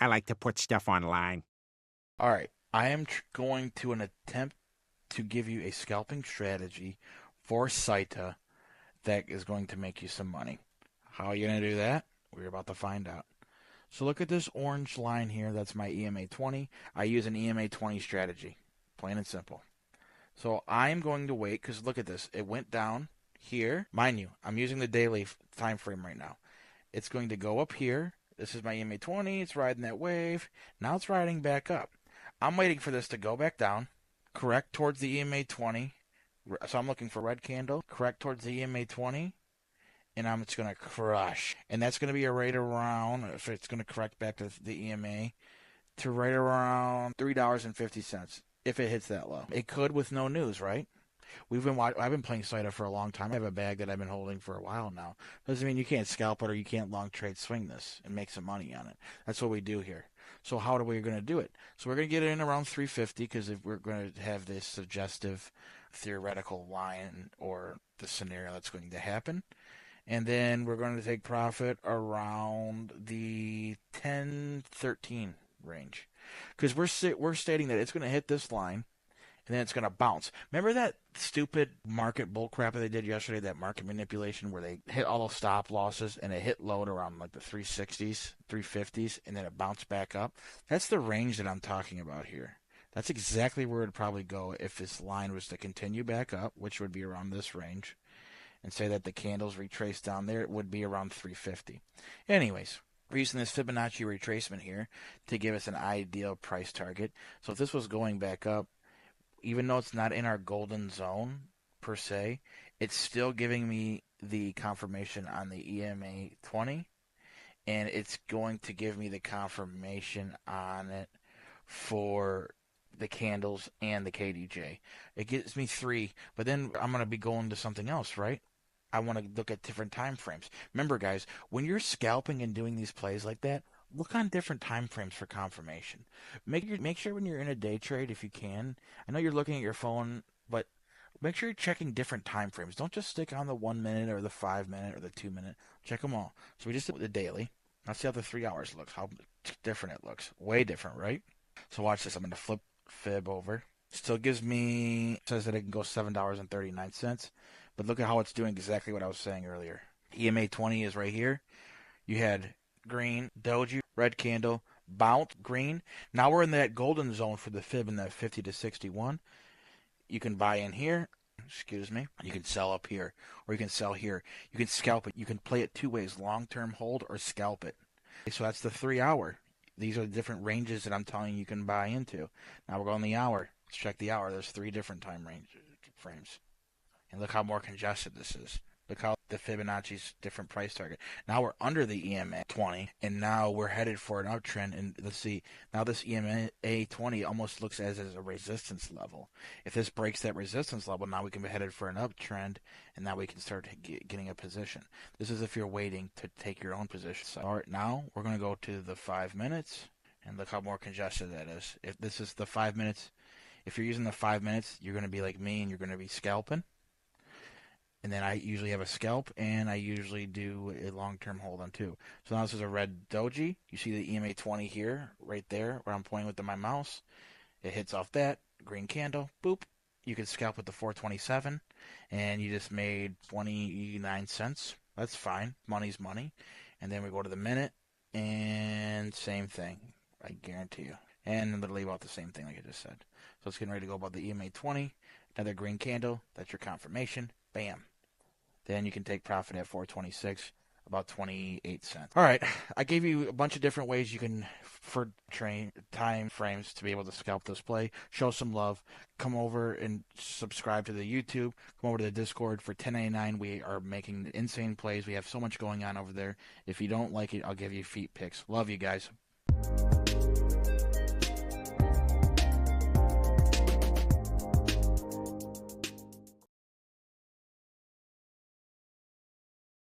I like to put stuff online. All right, I am going to an attempt to give you a scalping strategy for SYTA that is going to make you some money. How are you going to do that? We're about to find out. So look at this orange line here. That's my EMA 20. I use an EMA 20 strategy, plain and simple. So I'm going to wait because look at this. It went down here. Mind you, I'm using the daily time frame right now. It's going to go up here. This is my EMA 20. It's riding that wave. Now it's riding back up. I'm waiting for this to go back down, correct towards the EMA 20. So I'm looking for red candle, correct towards the EMA 20, and I'm just going to crush. And that's going to be a right around, if it's going to correct back to the EMA, to right around $3.50 if it hits that low. It could with no news, right? I've been playing SYTA for a long time. I have a bag that I've been holding for a while now. Doesn't mean you can't scalp it or you can't long trade swing this and make some money on it. That's what we do here. So how are we going to do it? So we're going to get it in around 350 because if we're going to have this suggestive theoretical line or the scenario that's going to happen. And then we're going to take profit around the 10-13 range because we're stating that it's going to hit this line and then it's going to bounce. Remember that stupid market bullcrap that they did yesterday, that market manipulation where they hit all the stop losses and it hit low around like the 360s, 350s, and then it bounced back up? That's the range that I'm talking about here. That's exactly where it'd probably go if this line was to continue back up, which would be around this range, and say that the candles retrace down there, it would be around 350. Anyways, we're using this Fibonacci retracement here to give us an ideal price target. So if this was going back up, even though it's not in our golden zone per se, it's still giving me the confirmation on the EMA 20, and it's going to give me the confirmation on it for the candles and the KDJ. It gives me three, but then I'm going to be going to something else, right? I want to look at different time frames. Remember, guys, when you're scalping and doing these plays like that, look on different time frames for confirmation. Make sure when you're in a day trade, if you can. I know you're looking at your phone, but make sure you're checking different time frames. Don't just stick on the 1 minute or the 5 minute or the 2 minute. Check them all. So we just did the daily. Let's see how the 3 hours looks. How different it looks. Way different, right? So watch this. I'm going to flip fib over. Still gives me, says that it can go $7.39. But look at how it's doing exactly what I was saying earlier. EMA 20 is right here. You had green, doji, red candle, bounce, green. Now we're in that golden zone for the fib in that 50 to 61. You can buy in here. Excuse me. You can sell up here, or you can sell here. You can scalp it. You can play it two ways: long-term hold or scalp it. So that's the 3 hour. These are the different ranges that I'm telling you can buy into. Now we're going the hour. Let's check the hour. There's three different time range frames. And look how more congested this is. Look how the Fibonacci's different price target. Now we're under the EMA 20, and now we're headed for an uptrend. And let's see, now this EMA 20 almost looks as a resistance level. If this breaks that resistance level, now we can be headed for an uptrend, and now we can start getting a position. This is if you're waiting to take your own position. So, all right, now we're going to go to the 5 minutes, and look how more congested that is. If this is the 5 minutes, if you're using the 5 minutes, you're going to be like me, and you're going to be scalping. And then I usually have a scalp, and I usually do a long-term hold on too. So now this is a red doji. You see the EMA 20 here, right there, where I'm pointing with my mouse. It hits off that green candle. Boop. You can scalp with the 427, and you just made 29 cents. That's fine. Money's money. And then we go to the minute, and same thing. I guarantee you. And literally about the same thing like I just said. So it's getting ready to go about the EMA 20. Another green candle. That's your confirmation. Bam. Then you can take profit at 426, about 28 cents. All right, I gave you a bunch of different ways you can for time frames to be able to scalp this play. Show some love. Come over and subscribe to the YouTube. Come over to the Discord for 10.99. We are making insane plays. We have so much going on over there. If you don't like it, I'll give you feet picks. Love you guys.